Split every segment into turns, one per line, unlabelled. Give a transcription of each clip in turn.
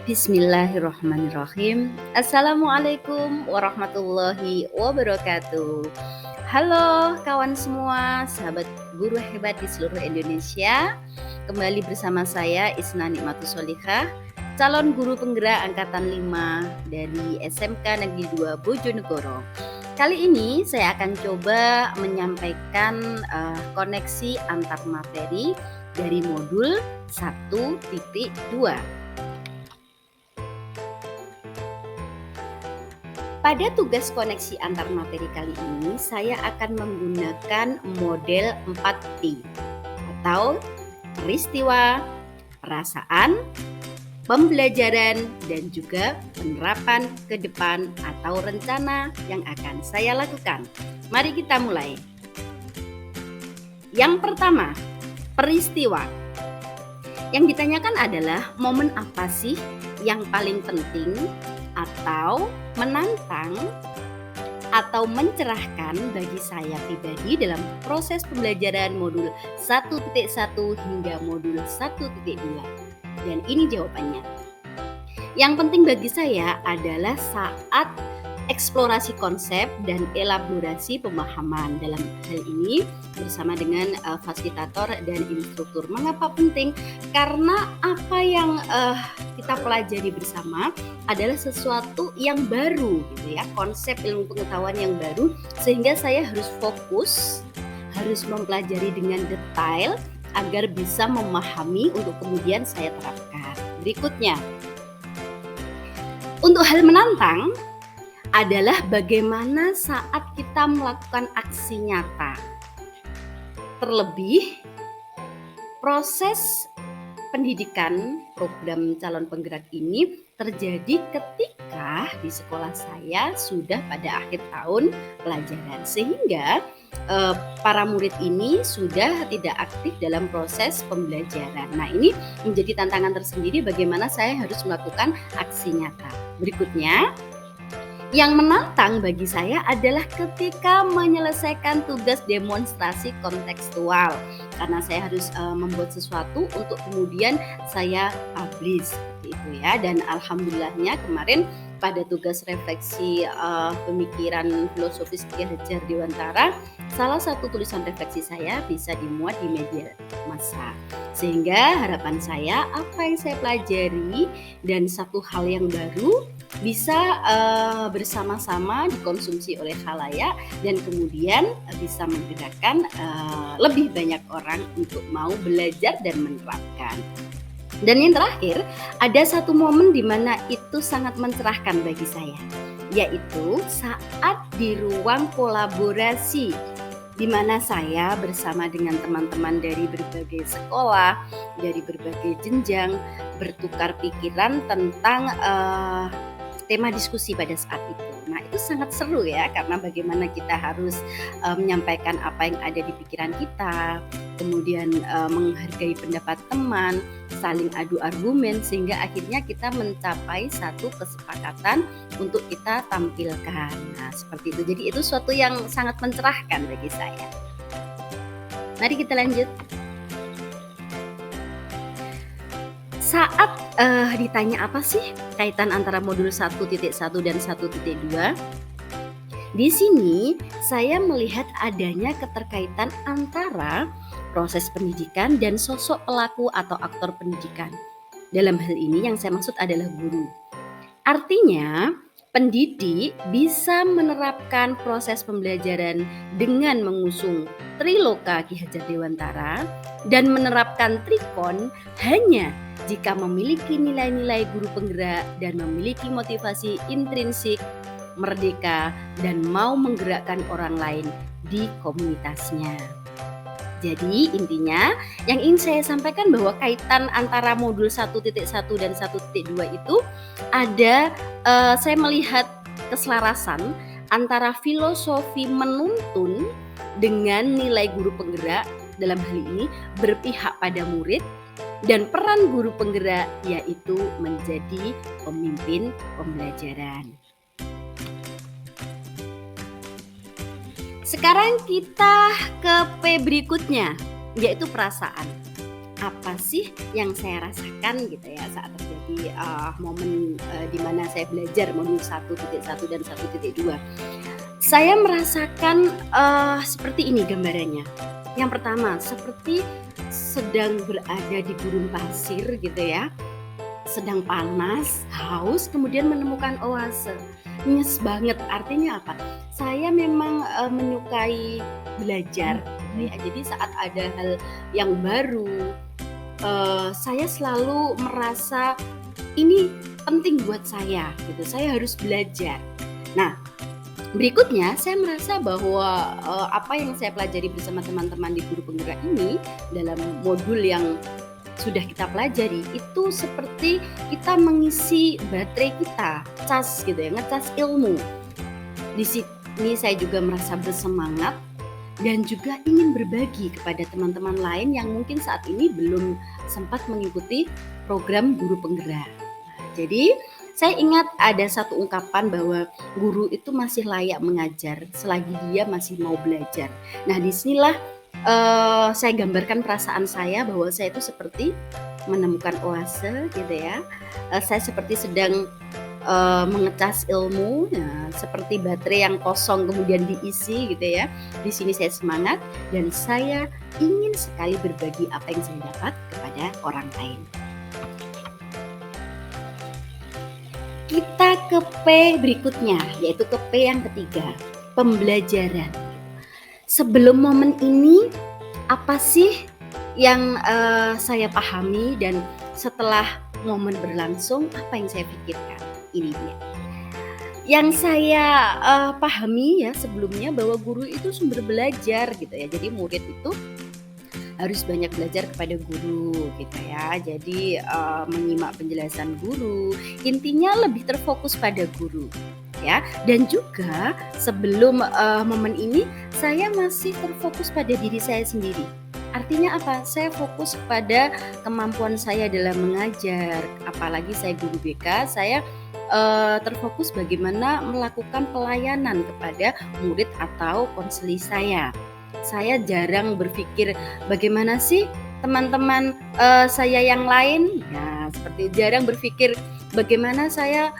Bismillahirrahmanirrahim. Assalamualaikum warahmatullahi wabarakatuh. Halo kawan semua, sahabat guru hebat di seluruh Indonesia. Kembali bersama saya Isna Nikmatus Sholihah, calon guru penggerak angkatan 5 dari SMK Negeri 2 Bojonegoro. Kali ini saya akan coba menyampaikan koneksi antar materi dari modul 1.2. Pada tugas koneksi antar materi kali ini, saya akan menggunakan model 4P atau peristiwa, perasaan, pembelajaran, dan juga penerapan ke depan atau rencana yang akan saya lakukan. Mari kita mulai. Yang pertama, peristiwa. Yang ditanyakan adalah momen apa sih yang paling penting atau menantang atau mencerahkan bagi saya pribadi dalam proses pembelajaran modul 1.1 hingga modul 1.2. Dan ini jawabannya. Yang penting bagi saya adalah saat eksplorasi konsep dan elaborasi pemahaman. Dalam hal ini bersama dengan fasilitator dan instruktur. Mengapa penting? Karena apa yang kita pelajari bersama adalah sesuatu yang baru gitu ya, konsep ilmu pengetahuan yang baru, sehingga saya harus fokus, harus mempelajari dengan detail agar bisa memahami untuk kemudian saya terapkan. Berikutnya, untuk hal menantang adalah bagaimana saat kita melakukan aksi nyata. Terlebih proses pendidikan program calon penggerak ini terjadi ketika di sekolah saya sudah pada akhir tahun pelajaran, sehingga para murid ini sudah tidak aktif dalam proses pembelajaran. Nah, ini menjadi tantangan tersendiri bagaimana saya harus melakukan aksi nyata. Berikutnya, yang menantang bagi saya adalah ketika menyelesaikan tugas demonstrasi kontekstual, karena saya harus membuat sesuatu untuk kemudian saya publish seperti itu ya. Dan alhamdulillahnya kemarin pada tugas refleksi pemikiran filosofis Ki Hajar Dewantara, salah satu tulisan refleksi saya bisa dimuat di media massa. Sehingga harapan saya apa yang saya pelajari dan satu hal yang baru bisa bersama-sama dikonsumsi oleh khalayak dan kemudian bisa menggerakkan lebih banyak orang untuk mau belajar dan menerapkan. Dan yang terakhir, ada satu momen di mana itu sangat mencerahkan bagi saya, yaitu saat di ruang kolaborasi, di mana saya bersama dengan teman-teman dari berbagai sekolah, dari berbagai jenjang, bertukar pikiran tentang tema diskusi pada saat itu. Nah, itu sangat seru ya, karena bagaimana kita harus menyampaikan apa yang ada di pikiran kita, kemudian menghargai pendapat teman, saling adu argumen, sehingga akhirnya kita mencapai satu kesepakatan untuk kita tampilkan. Nah, seperti itu. Jadi itu suatu yang sangat mencerahkan bagi saya. Mari kita lanjut. Saat ditanya apa sih kaitan antara modul 1.1 dan 1.2, di sini saya melihat adanya keterkaitan antara proses pendidikan dan sosok pelaku atau aktor pendidikan. Dalam hal ini yang saya maksud adalah guru. Artinya, pendidik bisa menerapkan proses pembelajaran dengan mengusung Triloka Ki Hajar Dewantara dan menerapkan Trikon hanya jika memiliki nilai-nilai guru penggerak dan memiliki motivasi intrinsik, merdeka, dan mau menggerakkan orang lain di komunitasnya. Jadi intinya yang ingin saya sampaikan bahwa kaitan antara modul 1.1 dan 1.2 itu ada, saya melihat keselarasan antara filosofi menuntun dengan nilai guru penggerak, dalam hal ini berpihak pada murid, dan peran guru penggerak yaitu menjadi pemimpin pembelajaran. Sekarang kita ke P berikutnya, yaitu perasaan. apa sih yang saya rasakan gitu ya saat terjadi momen di mana saya belajar modul 1.1 dan 1.2. Saya merasakan seperti ini gambarannya. Yang pertama, seperti sedang berada di gurun pasir gitu ya, sedang panas, haus, kemudian menemukan oase. Nyes banget, artinya apa? Saya memang menyukai belajar gitu ya. Jadi saat ada hal yang baru, saya selalu merasa ini penting buat saya gitu. Saya harus belajar. Nah, berikutnya saya merasa bahwa apa yang saya pelajari bersama teman-teman di Guru Penggerak ini dalam modul yang sudah kita pelajari itu seperti kita mengisi baterai kita, cas gitu ya, ngecas ilmu. Di sini saya juga merasa bersemangat dan juga ingin berbagi kepada teman-teman lain yang mungkin saat ini belum sempat mengikuti program Guru Penggerak. Jadi saya ingat ada satu ungkapan bahwa guru itu masih layak mengajar selagi dia masih mau belajar. Nah, disinilah saya gambarkan perasaan saya bahwa saya itu seperti menemukan oase gitu ya. Saya seperti sedang mengecas ilmu, nah, seperti baterai yang kosong kemudian diisi gitu ya. Di sini saya semangat dan saya ingin sekali berbagi apa yang saya dapat kepada orang lain. Kita ke P berikutnya, yaitu ke P yang ketiga, pembelajaran. Sebelum momen ini, apa sih yang saya pahami dan setelah momen berlangsung, apa yang saya pikirkan? Ini dia. Yang saya pahami ya sebelumnya bahwa guru itu sumber belajar gitu ya. Jadi murid itu harus banyak belajar kepada guru gitu ya. Jadi menyimak penjelasan guru, intinya lebih terfokus pada guru ya. Dan juga sebelum momen ini saya masih terfokus pada diri saya sendiri. Artinya apa? Saya fokus pada kemampuan saya dalam mengajar. Apalagi saya guru BK, saya terfokus bagaimana melakukan pelayanan kepada murid atau konseli saya. Saya jarang berpikir bagaimana sih teman-teman saya yang lain. Ya, seperti jarang berpikir bagaimana saya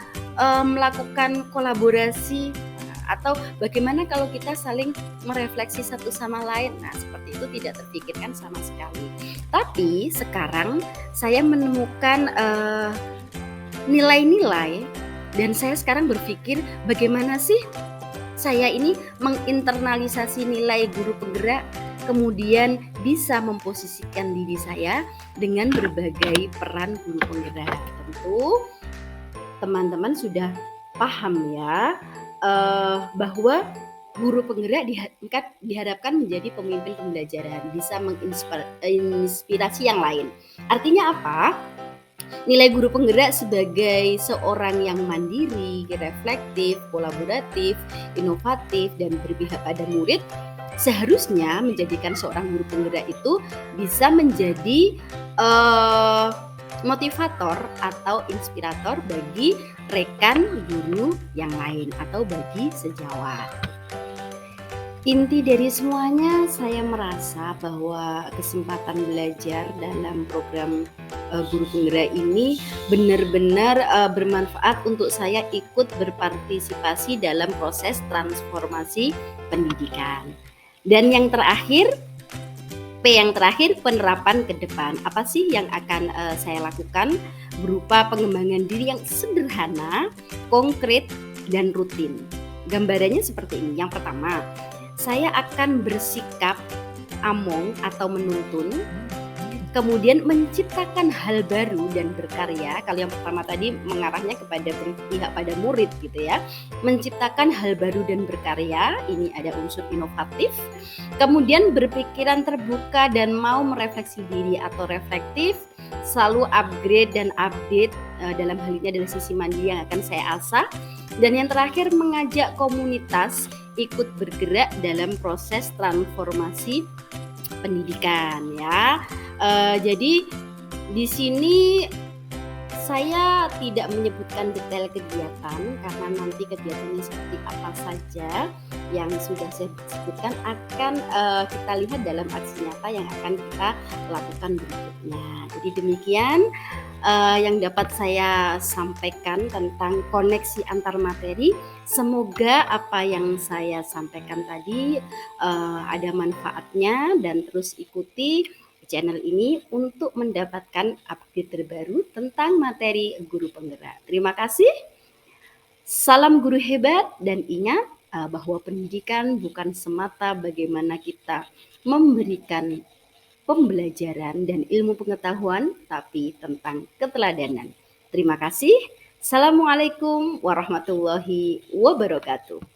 melakukan kolaborasi atau bagaimana kalau kita saling merefleksi satu sama lain. Nah, seperti itu tidak terpikirkan sama sekali. Tapi sekarang saya menemukan nilai-nilai dan saya sekarang berpikir bagaimana sih saya ini menginternalisasi nilai guru penggerak, kemudian bisa memposisikan diri saya dengan berbagai peran guru penggerak. Tentu teman-teman sudah paham ya bahwa guru penggerak diharapkan menjadi pemimpin pembelajaran, bisa menginspirasi yang lain. Artinya apa? Nilai guru penggerak sebagai seorang yang mandiri, reflektif, kolaboratif, inovatif, dan berpihak pada murid seharusnya menjadikan seorang guru penggerak itu bisa menjadi motivator atau inspirator bagi rekan guru yang lain atau bagi sejawat. Inti dari semuanya, saya merasa bahwa kesempatan belajar dalam program Guru Penggerak ini benar-benar bermanfaat untuk saya ikut berpartisipasi dalam proses transformasi pendidikan. Dan yang terakhir, P yang terakhir, penerapan ke depan. Apa sih yang akan saya lakukan? Berupa pengembangan diri yang sederhana, konkret, dan rutin. Gambarannya seperti ini. Yang pertama, saya akan bersikap among atau menuntun, kemudian menciptakan hal baru dan berkarya. Kalau yang pertama tadi mengarahnya kepada berpihak pada murid gitu ya. Menciptakan hal baru dan berkarya, ini ada unsur inovatif. Kemudian berpikiran terbuka dan mau merefleksi diri atau reflektif, selalu upgrade dan update, dalam hal ini adalah sisi mandiri yang akan saya asah. Dan yang terakhir, mengajak komunitas ikut bergerak dalam proses transformasi pendidikan ya. Jadi di sini Saya tidak menyebutkan detail kegiatan karena nanti kegiatannya seperti apa saja yang sudah saya sebutkan akan, kita lihat dalam aksi nyata yang akan kita lakukan berikutnya. Jadi demikian, yang dapat saya sampaikan tentang koneksi antar materi. Semoga apa yang saya sampaikan tadi, ada manfaatnya dan terus ikuti channel ini untuk mendapatkan update terbaru tentang materi guru penggerak. Terima kasih, salam guru hebat dan ingat bahwa pendidikan bukan semata bagaimana kita memberikan pembelajaran dan ilmu pengetahuan, tapi tentang keteladanan. Terima kasih. Assalamualaikum warahmatullahi wabarakatuh.